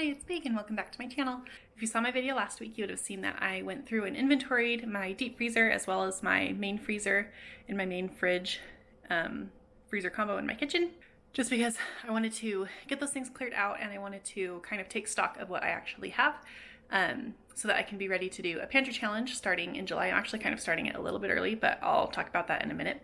it's Big and welcome back to my channel. If you saw my video last week, you would have seen that I went through and inventoried my deep freezer as well as my main freezer and my main fridge freezer combo in my kitchen, just because I wanted to get those things cleared out and I wanted to kind of take stock of what I actually have so that I can be ready to do a pantry challenge starting in July. I'm actually kind of starting it a little bit early, but I'll talk about that in a minute.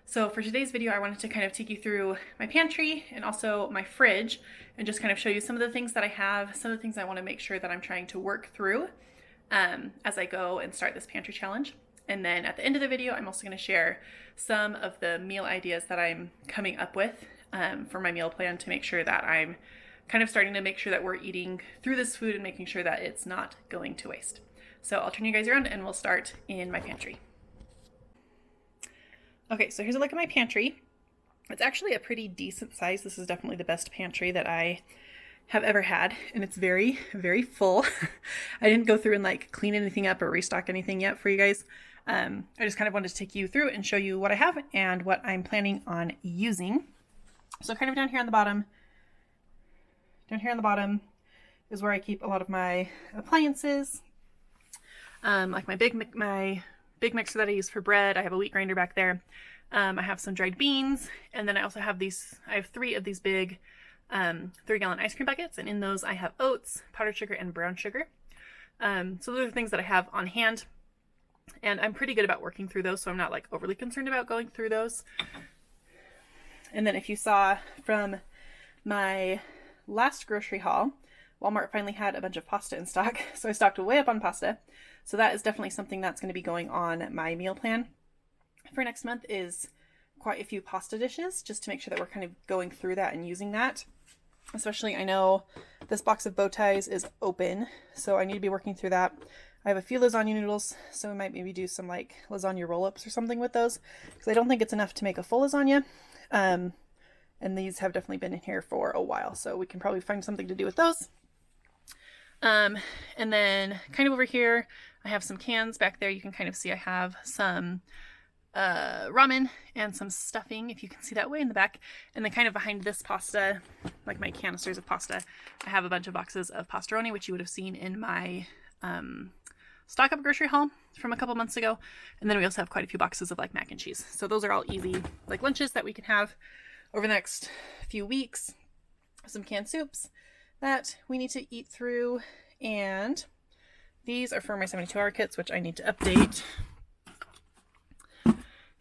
So for today's video, I wanted to kind of take you through my pantry and also my fridge and just kind of show you some of the things that I have, some of the things I want to make sure that I'm trying to work through as I go and start this pantry challenge. And then at the end of the video, I'm also going to share some of the meal ideas that I'm coming up with for my meal plan to make sure that I'm kind of starting to make sure that we're eating through this food and making sure that it's not going to waste. So I'll turn you guys around and we'll start in my pantry. Okay, so here's a look at my pantry. It's actually a pretty decent size. This is definitely the best pantry that I have ever had, and it's very, very full. I didn't go through and like clean anything up or restock anything yet for you guys. I just kind of wanted to take you through and show you what I have and what I'm planning on using. So kind of down here on the bottom is where I keep a lot of my appliances, like my big mixer that I use for bread. I have a wheat grinder back there. I have some dried beans, and then I also have I have 3 of these big 3-gallon ice cream buckets, and in those I have oats, powdered sugar, and brown sugar. So those are things that I have on hand, and I'm pretty good about working through those, so I'm not like overly concerned about going through those. And then if you saw from my last grocery haul, Walmart finally had a bunch of pasta in stock, so I stocked way up on pasta. So that is definitely something that's going to be going on my meal plan for next month, is quite a few pasta dishes, just to make sure that we're kind of going through that and using that. Especially, I know this box of bow ties is open, so I need to be working through that. I have a few lasagna noodles, so we might maybe do some like lasagna roll-ups or something with those, because I don't think it's enough to make a full lasagna. And these have definitely been in here for a while, so we can probably find something to do with those. And then kind of over here, I have some cans back there. You can kind of see I have some ramen and some stuffing, if you can see that way in the back. And then kind of behind this pasta, like my canisters of pasta, I have a bunch of boxes of pastaroni, which you would have seen in my stock up grocery haul from a couple months ago. And then we also have quite a few boxes of like mac and cheese. So those are all easy like lunches that we can have over the next few weeks. Some canned soups that we need to eat through, and these are for my 72-hour kits, which I need to update.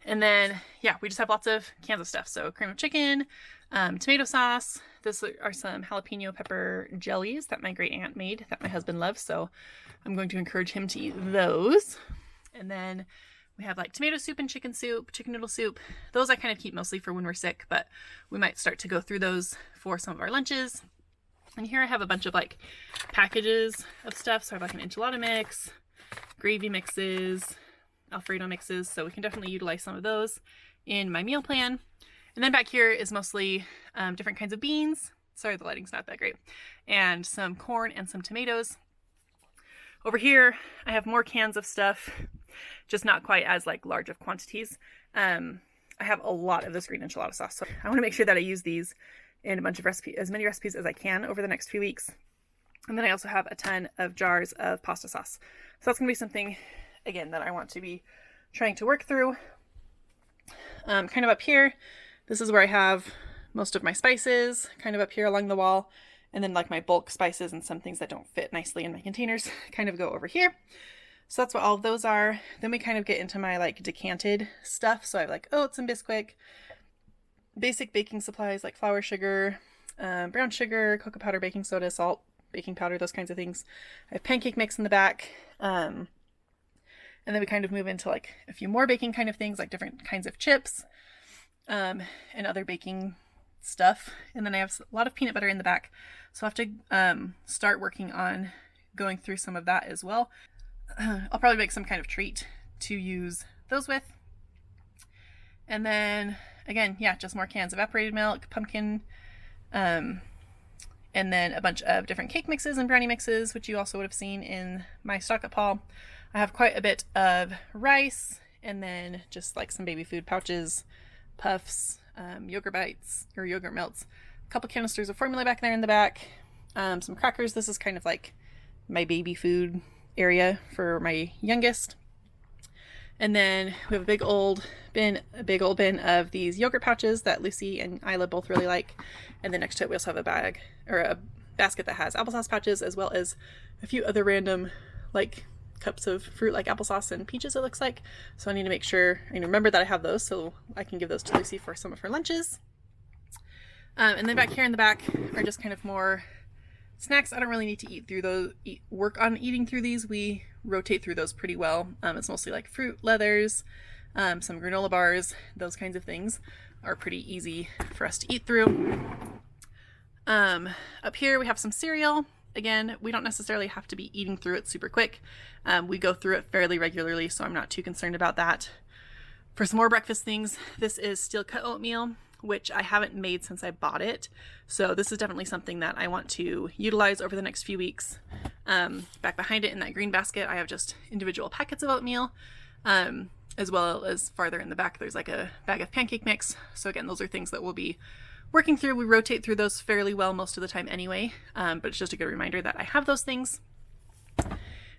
And then, yeah, we just have lots of cans of stuff. So cream of chicken, tomato sauce. This are some jalapeno pepper jellies that my great aunt made that my husband loves. So I'm going to encourage him to eat those. And then we have like tomato soup and chicken noodle soup. Those I kind of keep mostly for when we're sick, but we might start to go through those for some of our lunches. And here I have a bunch of like packages of stuff. So I have like an enchilada mix, gravy mixes, Alfredo mixes. So we can definitely utilize some of those in my meal plan. And then back here is mostly different kinds of beans. Sorry, the lighting's not that great. And some corn and some tomatoes. Over here, I have more cans of stuff, just not quite as like large of quantities. I have a lot of this green enchilada sauce. So I want to make sure that I use these in a bunch of recipes, as many recipes as I can over the next few weeks. And then I also have a ton of jars of pasta sauce. So that's going to be something, again, that I want to be trying to work through. Kind of up here, this is where I have most of my spices, kind of up here along the wall. And then like my bulk spices and some things that don't fit nicely in my containers kind of go over here. So that's what all of those are. Then we kind of get into my like decanted stuff. So I have like oats and Bisquick, basic baking supplies like flour, sugar, brown sugar, cocoa powder, baking soda, salt, baking powder, those kinds of things. I have pancake mix in the back. And then we kind of move into like a few more baking kind of things, like different kinds of chips and other baking stuff. And then I have a lot of peanut butter in the back. So I'll have to start working on going through some of that as well. I'll probably make some kind of treat to use those with. And then again, yeah, just more cans of evaporated milk, pumpkin, and then a bunch of different cake mixes and brownie mixes, which you also would have seen in my stock up haul. I have quite a bit of rice, and then just like some baby food pouches, puffs, yogurt bites or yogurt melts, a couple canisters of formula back there in the back, some crackers. This is kind of like my baby food area for my youngest. And then we have a big old bin of these yogurt pouches that Lucy and Isla both really like. And then next to it we also have a bag or a basket that has applesauce pouches, as well as a few other random like cups of fruit like applesauce and peaches, it looks like. So I need to make sure I remember that I have those so I can give those to Lucy for some of her lunches. And then back here in the back are just kind of more snacks. I don't really need to work on eating through these. We rotate through those pretty well. It's mostly like fruit leathers, some granola bars, those kinds of things are pretty easy for us to eat through. Up here we have some cereal. Again, we don't necessarily have to be eating through it super quick. We go through it fairly regularly, so I'm not too concerned about that. For some more breakfast things, this is steel cut oatmeal, which I haven't made since I bought it. So this is definitely something that I want to utilize over the next few weeks. Back behind it in that green basket, I have just individual packets of oatmeal, as well as farther in the back, there's like a bag of pancake mix. So again, those are things that we'll be working through. We rotate through those fairly well most of the time anyway, but it's just a good reminder that I have those things.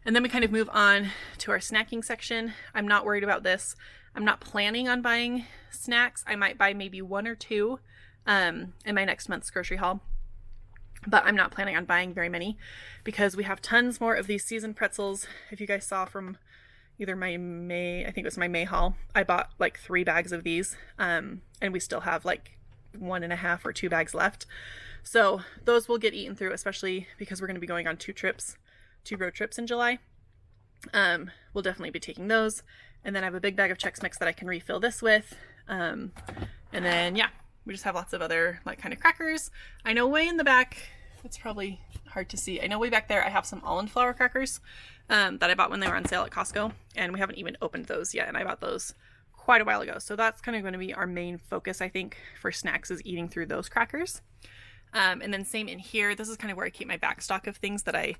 And then we kind of move on to our snacking section. I'm not worried about this. I'm not planning on buying snacks. I might buy maybe one or two in my next month's grocery haul, but I'm not planning on buying very many because we have tons more of these seasoned pretzels. If you guys saw from either my May, I think it was my May haul, I bought like 3 bags of these, and we still have like 1.5 or 2 bags left. So those will get eaten through, especially because we're going to be going on 2 road trips in July. We'll definitely be taking those. And then I have a big bag of Chex Mix that I can refill this with. And then, yeah, we just have lots of other like kind of crackers. I know way in the back, it's probably hard to see. I know way back there I have some almond flour crackers that I bought when they were on sale at Costco. And we haven't even opened those yet. And I bought those quite a while ago. So that's kind of going to be our main focus, I think, for snacks, is eating through those crackers. And then same in here. This is kind of where I keep my back stock of things that I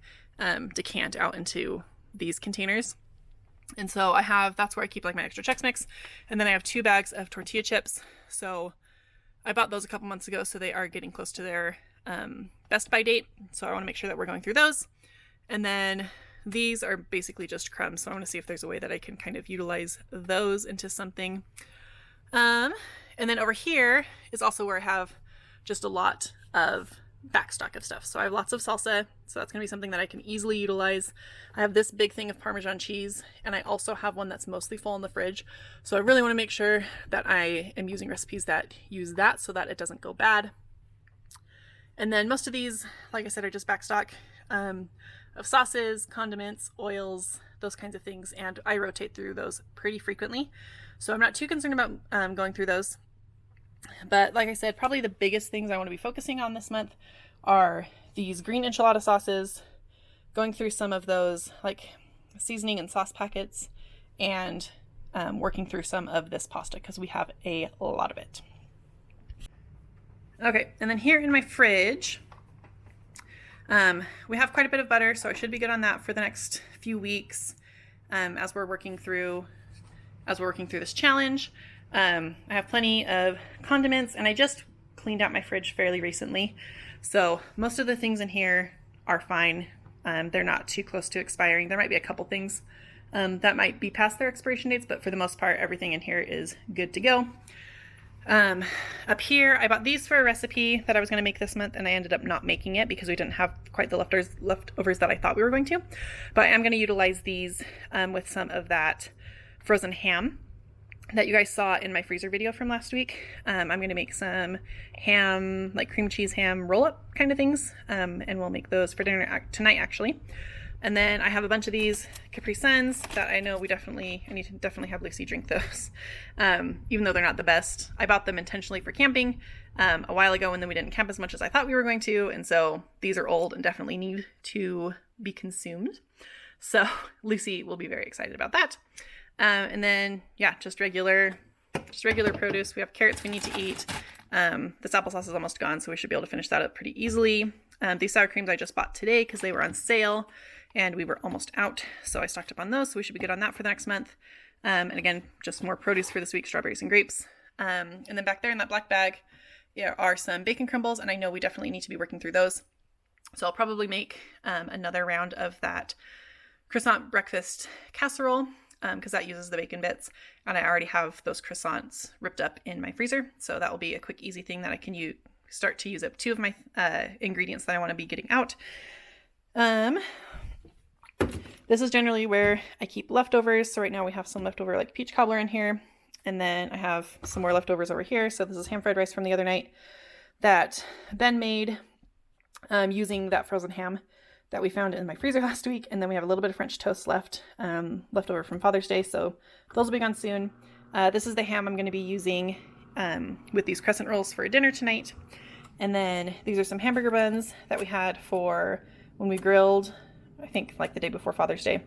decant out into these containers. And so that's where I keep like my extra Chex Mix. And then I have 2 bags of tortilla chips. So I bought those a couple months ago, so they are getting close to their best by date. So I want to make sure that we're going through those. And then these are basically just crumbs. So I want to see if there's a way that I can kind of utilize those into something. And then over here is also where I have just a lot of back stock of stuff. So I have lots of salsa, so that's going to be something that I can easily utilize. I have this big thing of Parmesan cheese, and I also have one that's mostly full in the fridge. So I really want to make sure that I am using recipes that use that so that it doesn't go bad. And then most of these, like I said, are just back stock of sauces, condiments, oils, those kinds of things, and I rotate through those pretty frequently. So I'm not too concerned about going through those. But like I said, probably the biggest things I want to be focusing on this month are these green enchilada sauces, going through some of those like seasoning and sauce packets, and working through some of this pasta because we have a lot of it. Okay, and then here in my fridge, we have quite a bit of butter, so I should be good on that for the next few weeks as we're working through this challenge. I have plenty of condiments, and I just cleaned out my fridge fairly recently. So most of the things in here are fine. They're not too close to expiring. There might be a couple things that might be past their expiration dates, but for the most part, everything in here is good to go. Up here, I bought these for a recipe that I was going to make this month, and I ended up not making it because we didn't have quite the leftovers that I thought we were going to. But I'm going to utilize these with some of that frozen ham that you guys saw in my freezer video from last week. I'm going to make some ham, like cream cheese ham roll-up kind of things, and we'll make those for dinner tonight, actually. And then I have a bunch of these Capri Suns that I know I need to definitely have Lucy drink those, even though they're not the best. I bought them intentionally for camping a while ago, and then we didn't camp as much as I thought we were going to, and so these are old and definitely need to be consumed. So Lucy will be very excited about that. And then, yeah, just regular produce. We have carrots we need to eat. This applesauce is almost gone, so we should be able to finish that up pretty easily. These sour creams I just bought today because they were on sale and we were almost out. So I stocked up on those, so we should be good on that for the next month. And again, just more produce for this week, strawberries and grapes. And then back there in that black bag are some bacon crumbles, and I know we definitely need to be working through those. So I'll probably make another round of that croissant breakfast casserole because that uses the bacon bits, and I already have those croissants ripped up in my freezer. So that will be a quick, easy thing that I can start to use up 2 of my ingredients that I want to be getting out. This is generally where I keep leftovers. So right now we have some leftover like peach cobbler in here. And then I have some more leftovers over here. So this is ham fried rice from the other night that Ben made using that frozen ham that we found in my freezer last week. And then we have a little bit of French toast left over from Father's Day. So those will be gone soon. This is the ham I'm going to be using with these crescent rolls for dinner tonight. And then these are some hamburger buns that we had for when we grilled, I think like the day before Father's Day.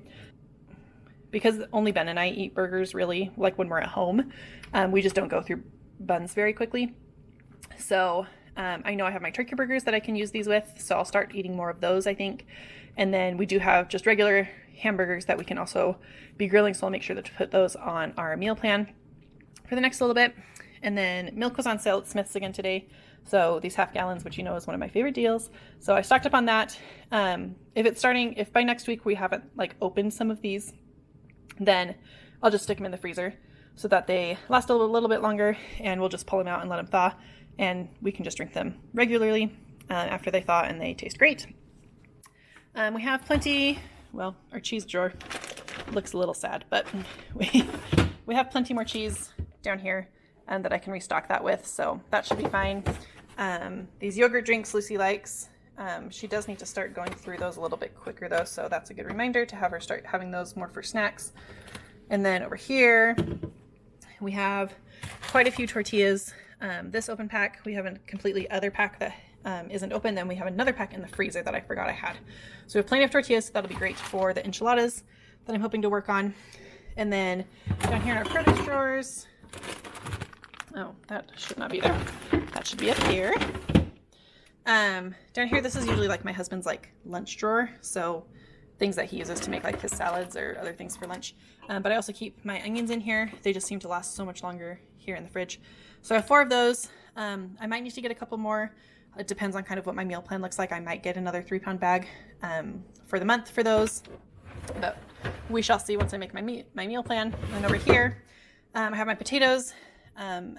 Because only Ben and I eat burgers really, like when we're at home, we just don't go through buns very quickly. So I know I have my turkey burgers that I can use these with, so I'll start eating more of those, I think. And then we do have just regular hamburgers that we can also be grilling, so I'll make sure to put those on our meal plan for the next little bit. And then milk was on sale at Smith's again today. So these half gallons, which you know is one of my favorite deals. So I stocked up on that. If by next week we haven't like opened some of these, then I'll just stick them in the freezer so that they last a little bit longer, and we'll just pull them out and let them thaw, and we can just drink them regularly after they thaw, and they taste great. We have plenty, well, our cheese drawer looks a little sad, but we have plenty more cheese down here that I can restock that with, so that should be fine. These yogurt drinks Lucy likes. She does need to start going through those a little bit quicker though, so that's a good reminder to have her start having those more for snacks. And then over here, we have quite a few tortillas. This open pack, we have a completely other pack that isn't open. Then we have another pack in the freezer that I forgot I had. So we have plenty of tortillas, so that'll be great for the enchiladas that I'm hoping to work on. And then down here in our produce drawers, oh, that should not be there. That should be up here. Down here, this is usually like my husband's like lunch drawer. So things that he uses to make like his salads or other things for lunch. But I also keep my onions in here. They just seem to last so much longer here in the fridge. So I have 4 of those. I might need to get a couple more. It depends on kind of what my meal plan looks like. I might get another 3-pound bag for the month for those. But we shall see once I make my meal plan. And over here, I have my potatoes.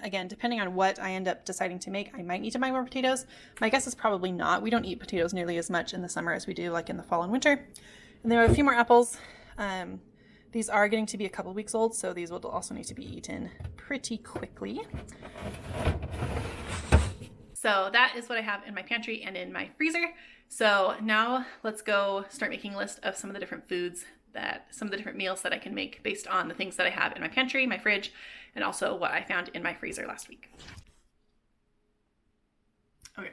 Again, depending on what I end up deciding to make, I might need to buy more potatoes. My guess is probably not. We don't eat potatoes nearly as much in the summer as we do like in the fall and winter. And there are a few more apples. These are getting to be a couple weeks old, so these will also need to be eaten pretty quickly. So that is what I have in my pantry and in my freezer. So now let's go start making a list of some of the different foods some of the different meals that I can make based on the things that I have in my pantry, my fridge, and also what I found in my freezer last week. Okay,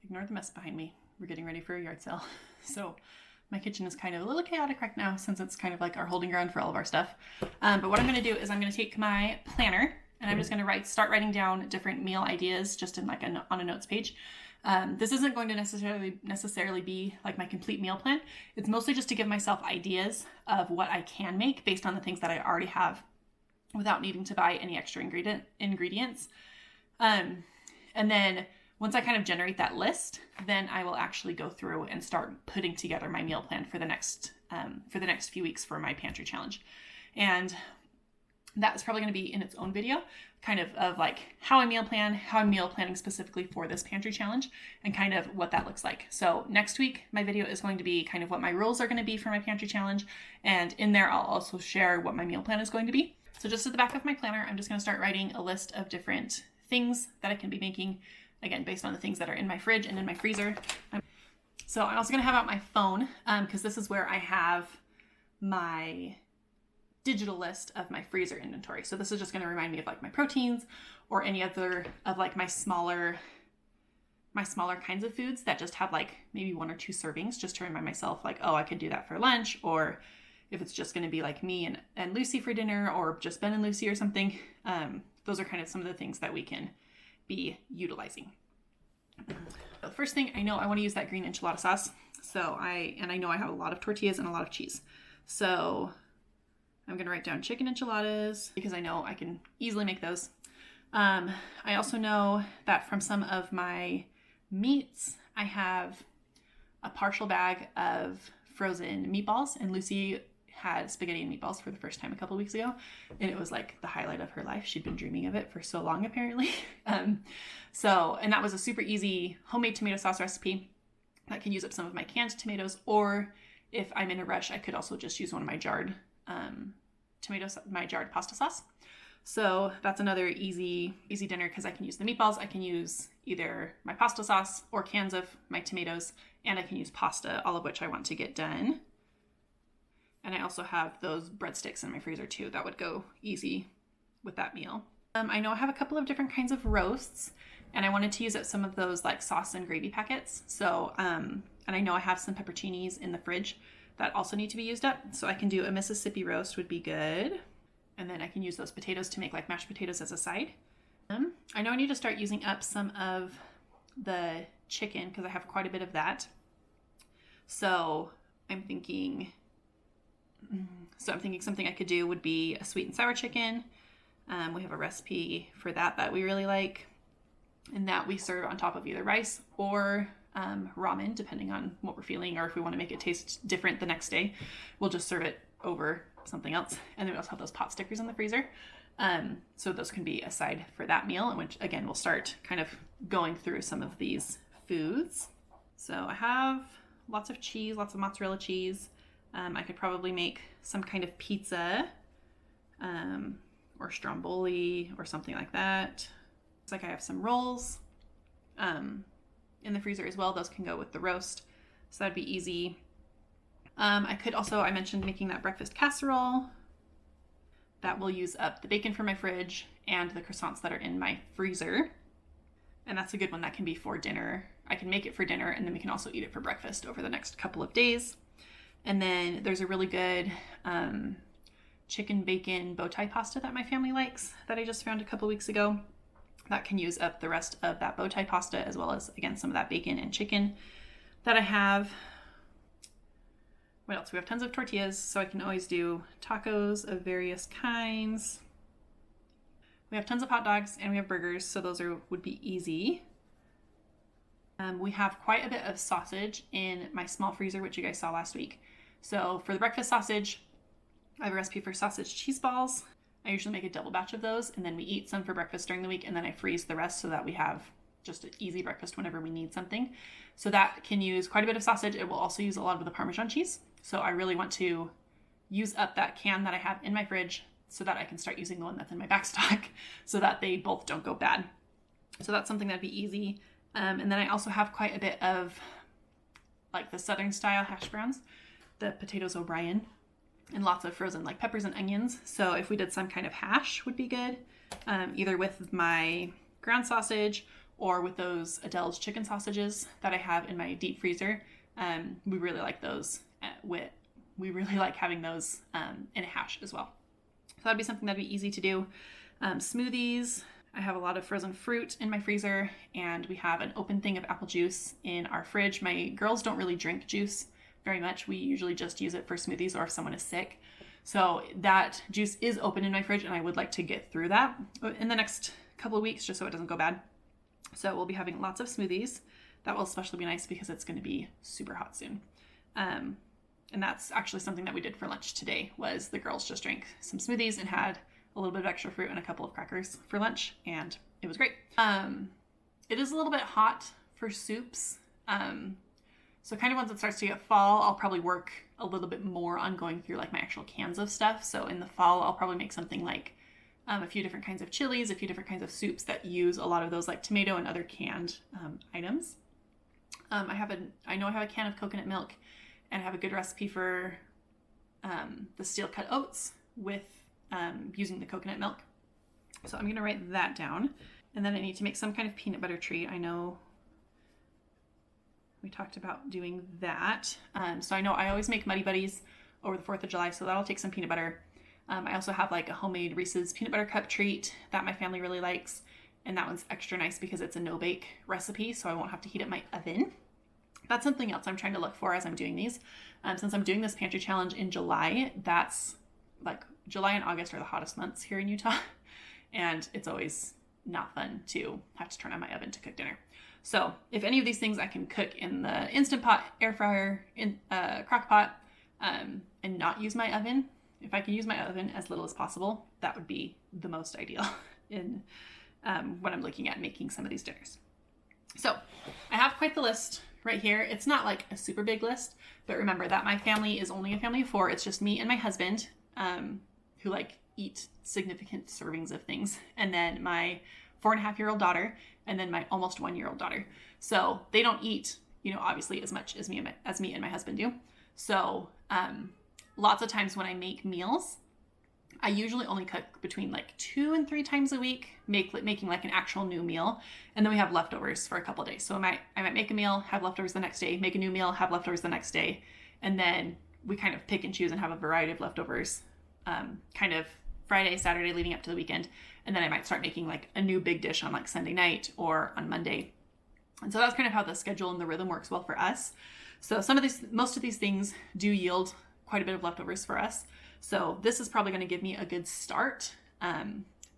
ignore the mess behind me. We're getting ready for a yard sale. So my kitchen is kind of a little chaotic right now since it's kind of like our holding ground for all of our stuff. But what I'm going to do is I'm going to take my planner and I'm just going to start writing down different meal ideas just in like on a notes page. This isn't going to necessarily be like my complete meal plan. It's mostly just to give myself ideas of what I can make based on the things that I already have without needing to buy any extra ingredients. And then once I kind of generate that list, then I will actually go through and start putting together my meal plan for the next few weeks for my pantry challenge. And that's probably going to be in its own video, kind of like how I meal plan, how I'm meal planning specifically for this pantry challenge, and kind of what that looks like. So next week, my video is going to be kind of what my rules are going to be for my pantry challenge. And in there, I'll also share what my meal plan is going to be. So just at the back of my planner, I'm just going to start writing a list of different things that I can be making, again, based on the things that are in my fridge and in my freezer. So I'm also going to have out my phone because this is where I have my digital list of my freezer inventory. So this is just going to remind me of like my proteins or any other of like my smaller kinds of foods that just have like maybe 1 or 2 servings, just to remind myself like, oh, I could do that for lunch, or if it's just going to be like me and Lucy for dinner, or just Ben and Lucy or something. Those are kind of some of the things that we can be utilizing. The first thing, I know I want to use that green enchilada sauce. So I know I have a lot of tortillas and a lot of cheese. So I'm going to write down chicken enchiladas because I know I can easily make those. I also know that from some of my meats, I have a partial bag of frozen meatballs, and Lucy had spaghetti and meatballs for the first time a couple weeks ago, and it was like the highlight of her life. She'd been dreaming of it for so long, apparently. And that was a super easy homemade tomato sauce recipe that can use up some of my canned tomatoes, or if I'm in a rush, I could also just use one of my jarred my jarred pasta sauce. So that's another easy dinner, because I can use the meatballs, I can use either my pasta sauce or cans of my tomatoes, and I can use pasta, all of which I want to get done. And I also have those breadsticks in my freezer too. That would go easy with that meal. I know I have a couple of different kinds of roasts, and I wanted to use up some of those like sauce and gravy packets. So, and I know I have some pepperoncinis in the fridge that also need to be used up. So I can do a Mississippi roast would be good. And then I can use those potatoes to make like mashed potatoes as a side. I know I need to start using up some of the chicken because I have quite a bit of that. So I'm thinking something I could do would be a sweet and sour chicken. We have a recipe for that we really like, and that we serve on top of either rice or ramen, depending on what we're feeling, or if we want to make it taste different the next day, we'll just serve it over something else. And then we also have those pot stickers in the freezer. So those can be a side for that meal, which again, we'll start kind of going through some of these foods. So I have lots of cheese, lots of mozzarella cheese. I could probably make some kind of pizza, or stromboli or something like that. Looks like I have some rolls in the freezer as well. Those can go with the roast, so that'd be easy. I mentioned making that breakfast casserole. That will use up the bacon from my fridge and the croissants that are in my freezer. And that's a good one that can be for dinner. I can make it for dinner, and then we can also eat it for breakfast over the next couple of days. And then there's a really good chicken bacon bow tie pasta that my family likes that I just found a couple weeks ago. That can use up the rest of that bow tie pasta, as well as, again, some of that bacon and chicken that I have. What else? We have tons of tortillas, so I can always do tacos of various kinds. We have tons of hot dogs, and we have burgers, so those would be easy. We have quite a bit of sausage in my small freezer, which you guys saw last week. So for the breakfast sausage, I have a recipe for sausage cheese balls. I usually make a double batch of those, and then we eat some for breakfast during the week, and then I freeze the rest so that we have just an easy breakfast whenever we need something. So that can use quite a bit of sausage. It will also use a lot of the Parmesan cheese. So I really want to use up that can that I have in my fridge so that I can start using the one that's in my backstock so that they both don't go bad. So that's something that'd be easy. And then I also have quite a bit of like the Southern style hash browns, the potatoes O'Brien, and lots of frozen like peppers and onions. So if we did some kind of hash would be good, either with my ground sausage or with those Adele's chicken sausages that I have in my deep freezer. We really like those. We really like having those in a hash as well. So that'd be something that'd be easy to do. Smoothies. I have a lot of frozen fruit in my freezer, and we have an open thing of apple juice in our fridge. My girls don't really drink juice very much. We usually just use it for smoothies or if someone is sick. So that juice is open in my fridge, and I would like to get through that in the next couple of weeks just so it doesn't go bad. So we'll be having lots of smoothies. That will especially be nice because it's going to be super hot soon. And that's actually something that we did for lunch today, was the girls just drank some smoothies and had a little bit of extra fruit and a couple of crackers for lunch, and it was great. It is a little bit hot for soups. So kind of once it starts to get fall, I'll probably work a little bit more on going through like my actual cans of stuff. So in the fall, I'll probably make something like a few different kinds of chilies, a few different kinds of soups that use a lot of those like tomato and other canned items. I know I have a can of coconut milk, and I have a good recipe for the steel cut oats with using the coconut milk. So I'm going to write that down. And then I need to make some kind of peanut butter treat. I know we talked about doing that. So I know I always make Muddy Buddies over the 4th of July, so that'll take some peanut butter. I also have like a homemade Reese's peanut butter cup treat that my family really likes. And that one's extra nice because it's a no-bake recipe, so I won't have to heat up my oven. That's something else I'm trying to look for as I'm doing these. Since I'm doing this pantry challenge in July, that's like July and August are the hottest months here in Utah. And it's always not fun to have to turn on my oven to cook dinner. So if any of these things I can cook in the Instant Pot, air fryer, in crock pot, and not use my oven, if I can use my oven as little as possible, that would be the most ideal in when I'm looking at making some of these dinners. So I have quite the list right here. It's not like a super big list, but remember that my family is only a family of 4. It's just me and my husband, who like eat significant servings of things. And then my 4.5-year-old daughter, and then my almost 1-year-old daughter. So they don't eat, obviously as much as me and my husband do. So, lots of times when I make meals, I usually only cook between like 2 and 3 times a week, making like an actual new meal. And then we have leftovers for a couple of days. So I might make a meal, have leftovers the next day, make a new meal, have leftovers the next day. And then we kind of pick and choose and have a variety of leftovers, kind of Friday, Saturday leading up to the weekend. And then I might start making like a new big dish on like Sunday night or on Monday. And so that's kind of how the schedule and the rhythm works well for us. So most of these things do yield quite a bit of leftovers for us. So this is probably going to give me a good start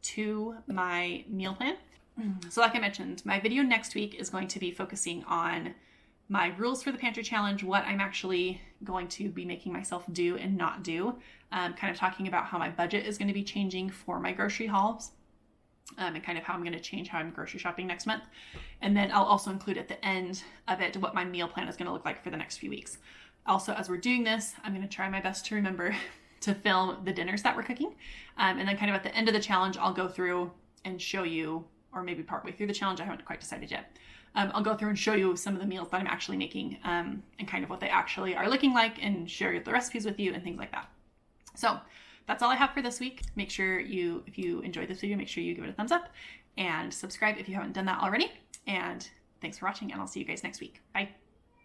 to my meal plan. So like I mentioned, my video next week is going to be focusing on my rules for the Pantry Challenge, what I'm actually going to be making myself do and not do, kind of talking about how my budget is going to be changing for my grocery hauls, and kind of how I'm going to change how I'm grocery shopping next month. And then I'll also include at the end of it what my meal plan is going to look like for the next few weeks. Also, as we're doing this, I'm going to try my best to remember to film the dinners that we're cooking. And then kind of at the end of the challenge, I'll go through and show you, or maybe partway through the challenge, I haven't quite decided yet. I'll go through and show you some of the meals that I'm actually making, and kind of what they actually are looking like, and share the recipes with you and things like that. So that's all I have for this week. Make sure if you enjoyed this video, make sure you give it a thumbs up and subscribe if you haven't done that already. And thanks for watching, and I'll see you guys next week. Bye.